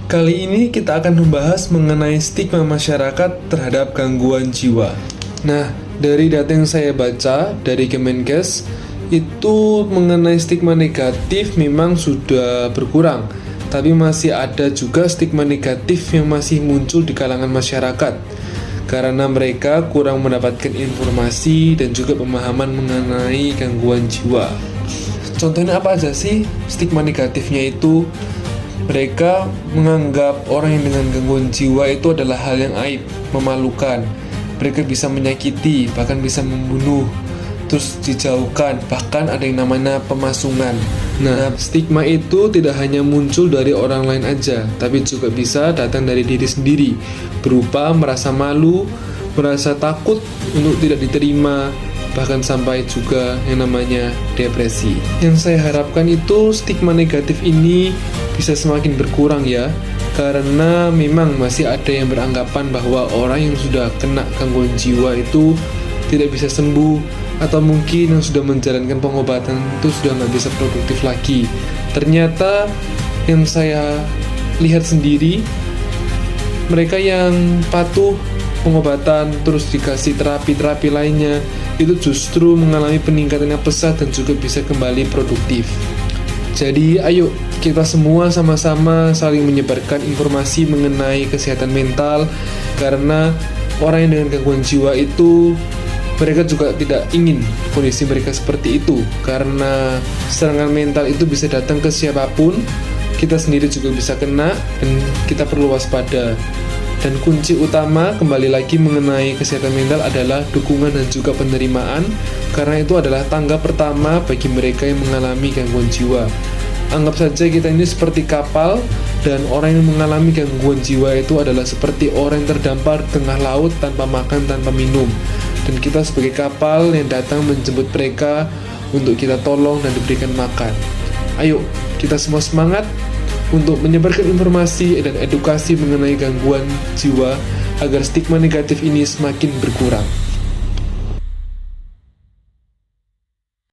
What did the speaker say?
Kali ini kita akan membahas mengenai stigma masyarakat terhadap gangguan jiwa. Nah, dari data yang saya baca dari Kemenkes, itu mengenai stigma negatif memang sudah berkurang, tapi masih ada juga stigma negatif yang masih muncul di kalangan masyarakat karena mereka kurang mendapatkan informasi dan juga pemahaman mengenai gangguan jiwa. Contohnya apa aja sih stigma negatifnya itu? Mereka menganggap orang yang dengan gangguan jiwa itu adalah hal yang aib, memalukan. Mereka bisa menyakiti, bahkan bisa membunuh, terus dijauhkan, bahkan ada yang namanya pemasungan. Nah, stigma itu tidak hanya muncul dari orang lain aja, tapi juga bisa datang dari diri sendiri, berupa merasa malu, merasa takut untuk tidak diterima, bahkan sampai juga yang namanya depresi. Yang saya harapkan itu stigma negatif ini bisa semakin berkurang ya, karena memang masih ada yang beranggapan bahwa orang yang sudah kena gangguan jiwa itu tidak bisa sembuh, atau mungkin yang sudah menjalankan pengobatan itu sudah nggak bisa produktif lagi. Ternyata yang saya lihat sendiri, mereka yang patuh pengobatan terus dikasih terapi-terapi lainnya itu justru mengalami peningkatan yang pesat dan juga bisa kembali produktif. Jadi ayo kita semua sama-sama saling menyebarkan informasi mengenai kesehatan mental, karena orang yang dengan gangguan jiwa itu mereka juga tidak ingin kondisi mereka seperti itu, karena serangan mental itu bisa datang ke siapapun, kita sendiri juga bisa kena, dan kita perlu waspada. Dan kunci utama kembali lagi mengenai kesehatan mental adalah dukungan dan juga penerimaan, karena itu adalah tangga pertama bagi mereka yang mengalami gangguan jiwa. Anggap saja kita ini seperti kapal, dan orang yang mengalami gangguan jiwa itu adalah seperti orang yang terdampar di tengah laut tanpa makan, tanpa minum. Dan kita sebagai kapal yang datang menjemput mereka untuk kita tolong dan diberikan makan. Ayo, kita semua semangat untuk menyebarkan informasi dan edukasi mengenai gangguan jiwa agar stigma negatif ini semakin berkurang.